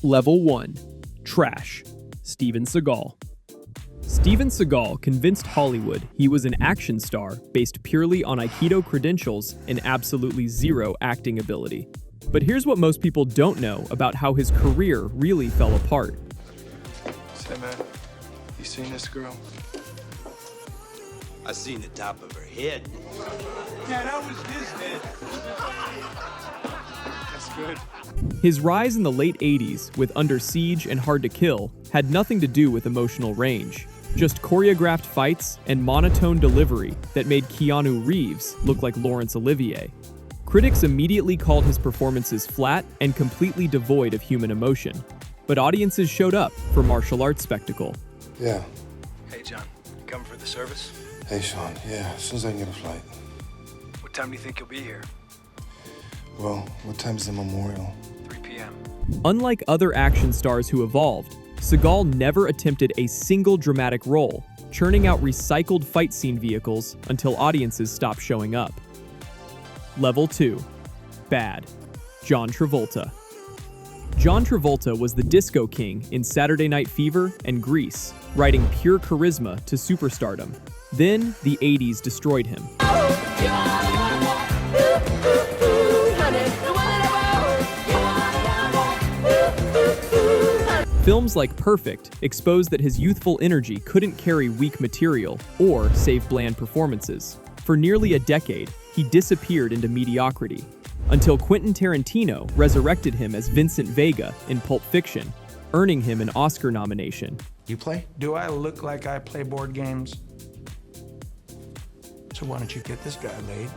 Level 1. Trash. Steven Seagal. Steven Seagal convinced Hollywood he was an action star based purely on Aikido credentials and absolutely zero acting ability. But here's what most people don't know about how his career really fell apart. Say, man, you seen this girl? I seen the top of her head. Yeah, that was his head. That's good. His rise in the late 80s with Under Siege and Hard to Kill had nothing to do with emotional range, just choreographed fights and monotone delivery that made Keanu Reeves look like Laurence Olivier. Critics immediately called his performances flat and completely devoid of human emotion, but audiences showed up for martial arts spectacle. Yeah. Hey, John, you coming for the service? Hey, Sean. Yeah, as soon as I can get a flight. What time do you think you'll be here? Well, what time is the memorial? 3 p.m. Unlike other action stars who evolved, Seagal never attempted a single dramatic role, churning out recycled fight scene vehicles until audiences stopped showing up. Level 2. Bad. John Travolta. John Travolta was the disco king in Saturday Night Fever and Grease, riding pure charisma to superstardom. Then, the 80s destroyed him. Films like Perfect exposed that his youthful energy couldn't carry weak material or save bland performances. For nearly a decade, he disappeared into mediocrity, until Quentin Tarantino resurrected him as Vincent Vega in Pulp Fiction, earning him an Oscar nomination. You play? Do I look like I play board games? So why don't you get this guy laid?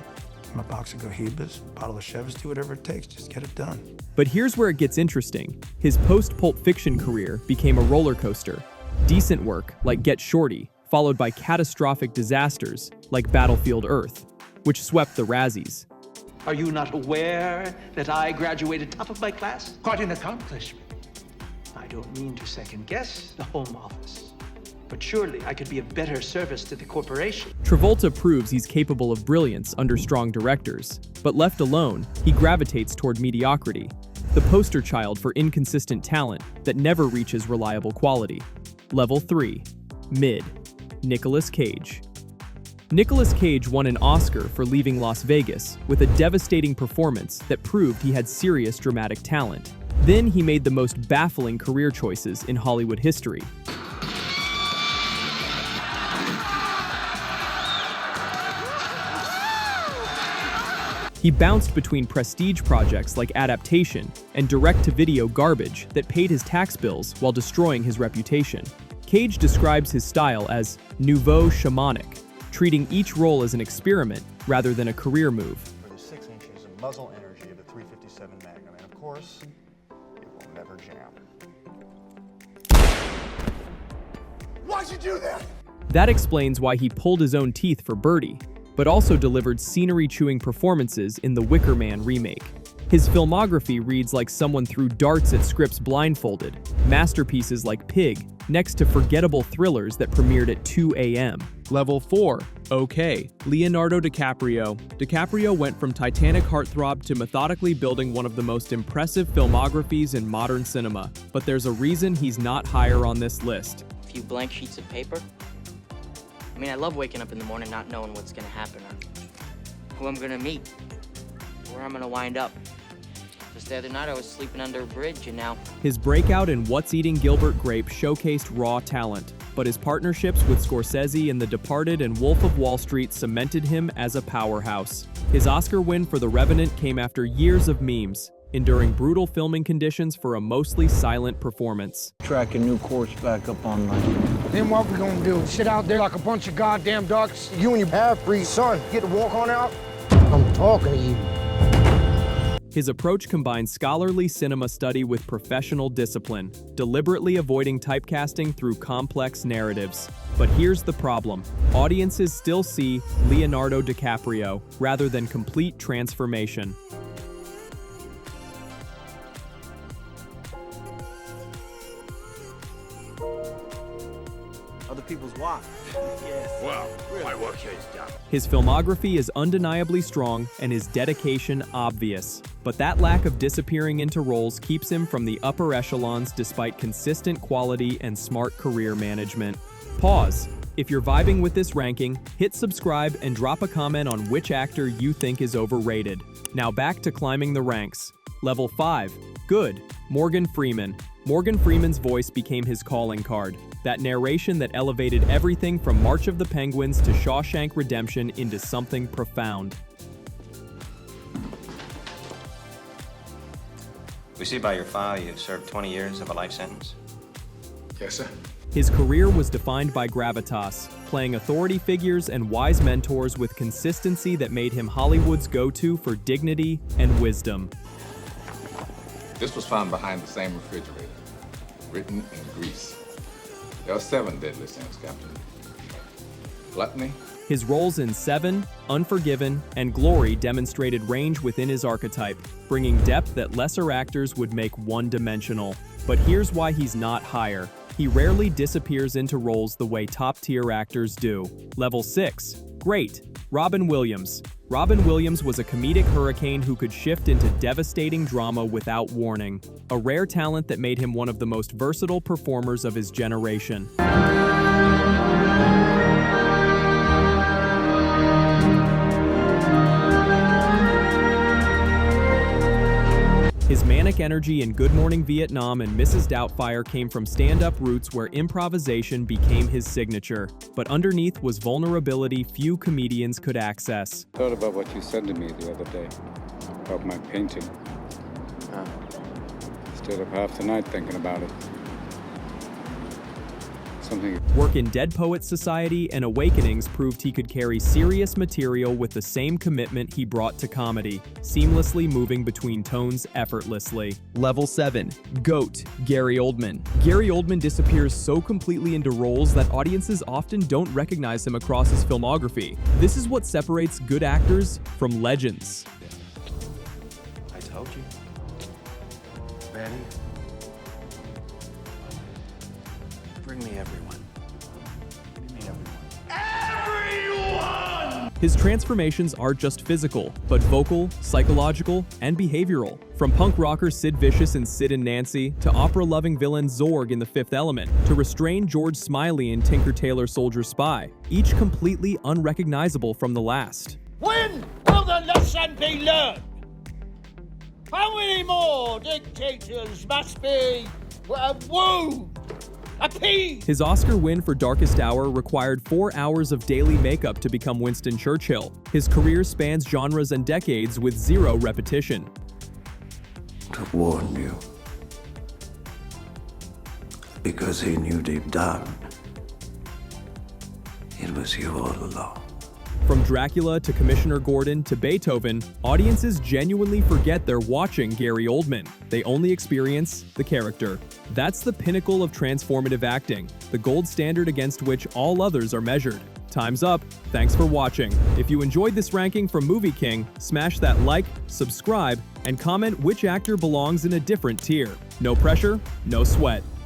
Give him a box of Cohibas, a bottle of Chevs, do whatever it takes, just get it done. But here's where it gets interesting. His post-Pulp Fiction career became a roller coaster. Decent work, like Get Shorty, followed by catastrophic disasters, like Battlefield Earth, which swept the Razzies. Are you not aware that I graduated top of my class? Quite an accomplishment. I don't mean to second guess the Home Office, but surely I could be of better service to the corporation. Travolta proves he's capable of brilliance under strong directors, but left alone, he gravitates toward mediocrity, the poster child for inconsistent talent that never reaches reliable quality. Level 3. Mid. Nicolas Cage. Nicolas Cage won an Oscar for Leaving Las Vegas with a devastating performance that proved he had serious dramatic talent. Then he made the most baffling career choices in Hollywood history. He bounced between prestige projects like Adaptation and direct-to-video garbage that paid his tax bills while destroying his reputation. Cage describes his style as nouveau shamanic, treating each role as an experiment rather than a career move. For the 6 inches of muzzle energy of a .357 Magnum, and of course, it will never jam. Why'd you do that? That explains why he pulled his own teeth for Birdie, but also delivered scenery-chewing performances in the Wicker Man remake. His filmography reads like someone threw darts at scripts blindfolded, masterpieces like Pig, next to forgettable thrillers that premiered at 2 a.m. Level 4. Okay. Leonardo DiCaprio. DiCaprio went from Titanic heartthrob to methodically building one of the most impressive filmographies in modern cinema, but there's a reason he's not higher on this list. A few blank sheets of paper. I mean, I love waking up in the morning not knowing what's gonna happen or who I'm gonna meet, where I'm gonna wind up. Just the other night I was sleeping under a bridge and now... His breakout in What's Eating Gilbert Grape showcased raw talent, but his partnerships with Scorsese in The Departed and Wolf of Wall Street cemented him as a powerhouse. His Oscar win for The Revenant came after years of memes, enduring brutal filming conditions for a mostly silent performance. Track a new course back up online. Then what we gonna do? Sit out there like a bunch of goddamn ducks? You and your half-breed son get to walk on out? I'm talking to you. His approach combines scholarly cinema study with professional discipline, deliberately avoiding typecasting through complex narratives. But here's the problem. Audiences still see Leonardo DiCaprio rather than complete transformation. Other people's wives. Yes. Well, my work here is done. His filmography is undeniably strong and his dedication obvious. but that lack of disappearing into roles keeps him from the upper echelons despite consistent quality and smart career management. Pause. If you're vibing with this ranking, hit subscribe and drop a comment on which actor you think is overrated. Now back to climbing the ranks. Level 5. Good. Morgan Freeman. Morgan Freeman's voice became his calling card. That narration that elevated everything from March of the Penguins to Shawshank Redemption into something profound. We see by your file you've served 20 years of a life sentence. Yes, sir. His career was defined by gravitas, playing authority figures and wise mentors with consistency that made him Hollywood's go-to for dignity and wisdom. This was found behind the same refrigerator, written in Greece. There are 7 deadly sins, Captain. Gluttony. His roles in Seven, Unforgiven, and Glory demonstrated range within his archetype, bringing depth that lesser actors would make one-dimensional. But here's why he's not higher. He rarely disappears into roles the way top-tier actors do. Level 6. Great. Robin Williams. Robin Williams was a comedic hurricane who could shift into devastating drama without warning. A rare talent that made him one of the most versatile performers of his generation. His manic energy in Good Morning Vietnam and Mrs. Doubtfire came from stand-up roots where improvisation became his signature. But underneath was vulnerability few comedians could access. I thought about what you said to me the other day, about my painting. Stayed up half the night thinking about it. Work in Dead Poets Society and Awakenings proved he could carry serious material with the same commitment he brought to comedy, seamlessly moving between tones effortlessly. Level 7. GOAT. Gary Oldman. Gary Oldman disappears so completely into roles that audiences often don't recognize him across his filmography. This is what separates good actors from legends. I told you. Manny. Bring me everyone. His transformations aren't just physical, but vocal, psychological, and behavioral. From punk rocker Sid Vicious in Sid and Nancy, to opera-loving villain Zorg in The Fifth Element, to restrained George Smiley in Tinker Tailor Soldier Spy, each completely unrecognizable from the last. When will the lesson be learned? How many more dictators must be wooed? His Oscar win for Darkest Hour required 4 hours of daily makeup to become Winston Churchill. His career spans genres and decades with zero repetition. To warn you. Because he knew deep down it was you all along. From Dracula to Commissioner Gordon to Beethoven, audiences genuinely forget they're watching Gary Oldman. They only experience the character. That's the pinnacle of transformative acting, the gold standard against which all others are measured. Time's up. Thanks for watching. If you enjoyed this ranking from Movie King, smash that like, subscribe, and comment which actor belongs in a different tier. No pressure, no sweat.